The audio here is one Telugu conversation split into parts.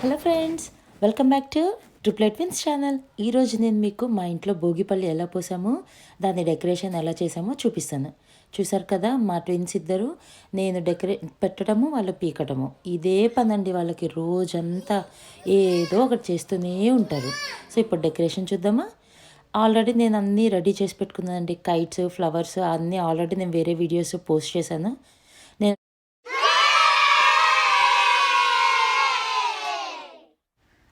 Hello friends, welcome back to triplet twins channel. ఈరోజు నేను మీకు మా ఇంట్లో భోగిపల్లి ఎలా పోసామో, దాని డెకరేషన్ ఎలా చేసామో చూపిస్తాను. చూసారు కదా, మా ట్విన్స్ ఇద్దరు నేను పెట్టడము, వాళ్ళు పీకటము, ఇదే పనండి వాళ్ళకి. రోజంతా ఏదో ఒకటి చేస్తూనే ఉంటారు. సో ఇప్పుడు డెకరేషన్ చూద్దామా. ఆల్రెడీ నేను అన్నీ రెడీ చేసి పెట్టుకున్నానండి. కైట్స్, ఫ్లవర్స్ అన్నీ ఆల్రెడీ నేను వేరే వీడియోస్ పోస్ట్ చేశాను. నేను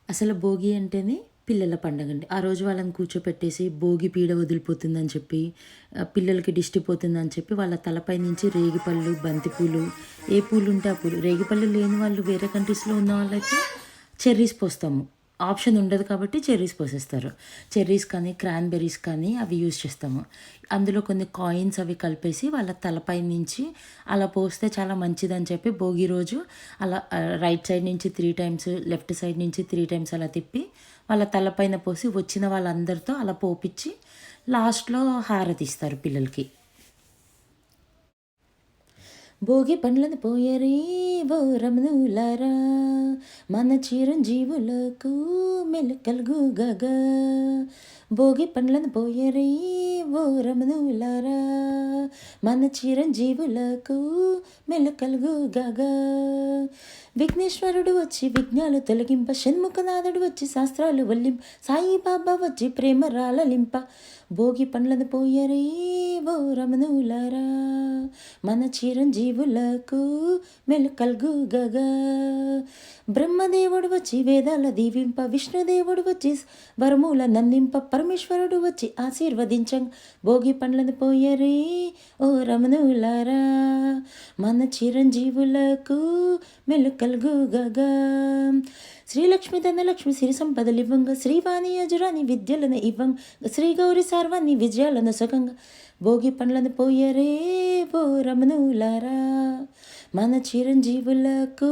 అసలు భోగి అంటేనే పిల్లల పండగ అండి. ఆ రోజు వాళ్ళని కూర్చోపెట్టేసి భోగి పీడ వదిలిపోతుందని చెప్పి, పిల్లలకి దిష్టి పోతుందని చెప్పి వాళ్ళ తలపై నుంచి రేగిపళ్ళు, బంతిపూలు, ఏ పూలు ఉంటే ఆ పూలు. రేగిపళ్ళు లేని వాళ్ళు, వేరే కంట్రీస్లో ఉన్న వాళ్ళైతే చెర్రీస్ పోస్తాము. ఆప్షన్ ఉండదు కాబట్టి చెర్రీస్ పోసేస్తారు. చెర్రీస్ కానీ క్రాన్బెర్రీస్ కానీ అవి యూజ్ చేస్తాము. అందులో కొన్ని కాయిన్స్ అవి కలిపేసి వాళ్ళ తలపై నుంచి అలా పోస్తే చాలా మంచిదని చెప్పి భోగి రోజు అలా రైట్ సైడ్ నుంచి 3 టైమ్స్, లెఫ్ట్ సైడ్ నుంచి 3 టైమ్స్ అలా తిప్పి వాళ్ళ తలపైన పోసి వచ్చిన వాళ్ళందరితో అలా పోపిచ్చి లాస్ట్లో హారతి ఇస్తారు పిల్లలకి. భోగి పండ్లను పోయరే ఓ రమణులారా, మన చిరంజీవులకు మెలకలుగు గగా. భోగి పండ్లను పోయరే ఓ రమణులారా, మన చిరంజీవులకు మెలకలుగు గగా. విఘ్నేశ్వరుడు వచ్చి విఘ్నాలు తొలగింప, షణ్ముఖనాథుడు వచ్చి శాస్త్రాలు వల్లింప, సాయిబాబా వచ్చి ప్రేమ రాలలింప. భోగి పండ్లను పోయరే ఓ రమణులారా, మన చిరంజీవులకు మెలకలుగు గగా. బ్రహ్మదేవుడు వచ్చి వేదాల దీవింప, విష్ణుదేవుడు వచ్చి వరముల నందింప, పరమేశ్వరుడు వచ్చి ఆశీర్వదించంగ. భోగి పండ్లను పోయరే ఓ రమణులారా, మన చిరంజీవులకు మెలకలుగు గగా. శ్రీలక్ష్మి ధనలక్ష్మి సిరి సంపదలివ్వంగా, శ్రీవాణి అజురాని విద్యలను ఇవ్వంగా, శ్రీ గౌరి సార్వాన్ని విజయాలను సుఖంగా. భోగి పండ్లను పోయరే ఓ రమణులారా, మన చిరంజీవులకు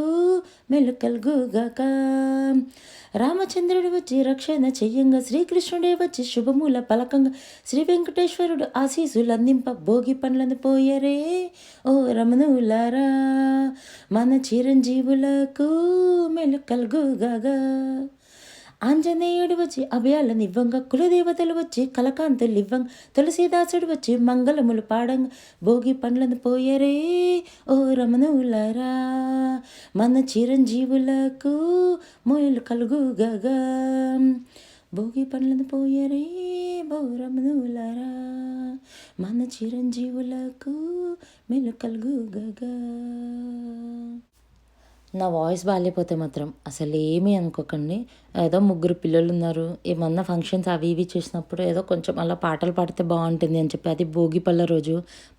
మెలకలుగు గగా. రామచంద్రుడు వచ్చి రక్షణ చెయ్యంగా, శ్రీకృష్ణుడే వచ్చి శుభమూల పలకంగా, శ్రీ వెంకటేశ్వరుడు ఆశీసులు అందింప. భోగి పండ్లను పోయరే ఓ రమణులారా, మన చిరంజీవులకు మెలకలుగు గగా. ఆంజనేయుడు వచ్చి అభయాలను ఇవ్వంగా, కులదేవతలు వచ్చి కలకాంతులు ఇవ్వంగా, తులసీదాసుడు వచ్చి మంగళములు పాడంగా. భోగి పండ్లను పోయరే ఓ రమణులారా, మన చిరంజీవులకు మెలకలుగు గగా. భోగి పండ్లను పోయరే ఓ రమణులారా, మన చిరంజీవులకు మెలకలుగు గగా. నా వాయిస్ బాగాలేకపోతే మాత్రం అసలు ఏమీ అనుకోకండి. ఏదో ముగ్గురు పిల్లలు ఉన్నారు, ఏమన్నా ఫంక్షన్స్ అవి ఇవి చేసినప్పుడు ఏదో కొంచెం అలా పాటలు పాడితే బాగుంటుంది అని చెప్పి, అది భోగిపళ్ళ రోజు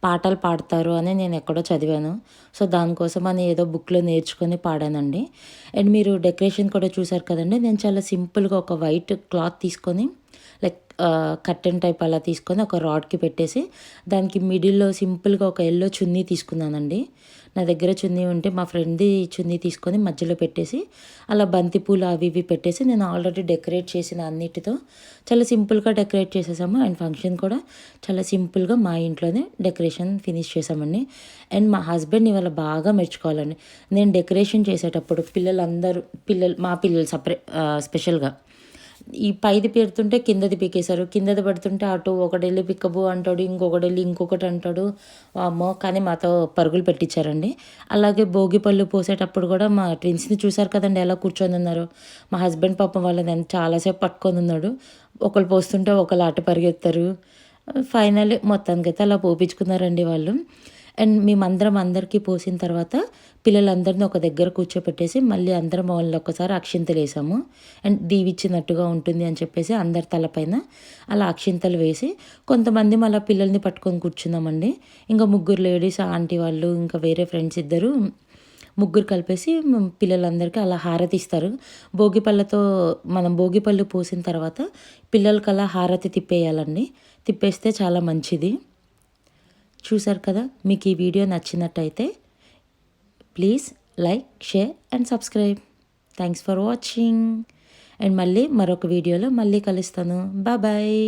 పాటలు పాడతారు అని నేను ఎక్కడో చదివాను. సో దానికోసం అని ఏదో బుక్లో నేర్చుకొని పాడానండి. అండ్ మీరు డెకరేషన్ కూడా చూసారు కదండి. నేను చాలా సింపుల్గా ఒక వైట్ క్లాత్ తీసుకొని, లైక్ కర్టెన్ టైప్ అలా తీసుకొని ఒక రాడ్కి పెట్టేసి, దానికి మిడిల్లో సింపుల్గా ఒక ఎల్లో చున్నీ తీసుకున్నానండి. నా దగ్గర చున్నీ ఉంటే మా ఫ్రెండ్ది చున్నీ తీసుకొని మధ్యలో పెట్టేసి అలా బంతిపూలు అవి ఇవి పెట్టేసి, నేను ఆల్రెడీ డెకరేట్ చేసిన అన్నిటితో చాలా సింపుల్గా డెకరేట్ చేసేసాము. అండ్ ఫంక్షన్ కూడా చాలా సింపుల్గా మా ఇంట్లోనే డెకరేషన్ ఫినిష్ చేసామండి. అండ్ మా హస్బెండ్ ఇవాళ బాగా మెచ్చుకోవాలండి. నేను డెకరేషన్ చేసేటప్పుడు మా పిల్లలు స్పెషల్గా ఈ పైది పెడుతుంటే కిందది పీకేశారు, కిందది పెడుతుంటే అటు ఒకడెళ్ళి పిక్కబు అంటాడు, ఇంకొకడెళ్ళి ఇంకొకటి అంటాడు. అమ్మో, కానీ మాతో పరుగులు పెట్టించారండి. అలాగే భోగిపళ్ళు పోసేటప్పుడు కూడా మా ట్విన్స్ని చూసారు కదండి ఎలా కూర్చొని ఉన్నారు. మా హస్బెండ్ పాపం వాళ్ళని చాలాసేపు పట్టుకొని ఉన్నాడు. ఒకళ్ళు పోస్తుంటే ఒకళ్ళు అటు పరిగెత్తారు. ఫైనల్లీ మొత్తానికైతే అలా పోపించుకున్నారండి వాళ్ళు. అండ్ మేమందరం అందరికీ పోసిన తర్వాత పిల్లలందరినీ ఒక దగ్గర కూర్చోపెట్టేసి మళ్ళీ అందరం వాళ్ళని ఒకసారి అక్షింతలు వేసాము. అండ్ దీవిచ్చినట్టుగా ఉంటుంది అని చెప్పేసి అందరి తలపైన అలా అక్షింతలు వేసి, కొంతమంది మళ్ళీ పిల్లల్ని పట్టుకొని కూర్చున్నామండి. ఇంకా ముగ్గురు లేడీస్ ఆంటీ వాళ్ళు, ఇంకా వేరే ఫ్రెండ్స్ ఇద్దరు, ముగ్గురు కలిపేసి పిల్లలందరికీ అలా హారతి ఇస్తారు. భోగిపళ్ళతో మనం భోగిపళ్ళు పోసిన తర్వాత పిల్లలకి అలా హారతి తిప్పేయాలండి. తిప్పేస్తే చాలా మంచిది. చూసారు కదా, మీకు ఈ వీడియో నచ్చినట్టయితే please like, share and subscribe. Thanks for watching. And మళ్ళీ మరొక వీడియోలో మళ్ళీ కలుస్తాను. బాయ్.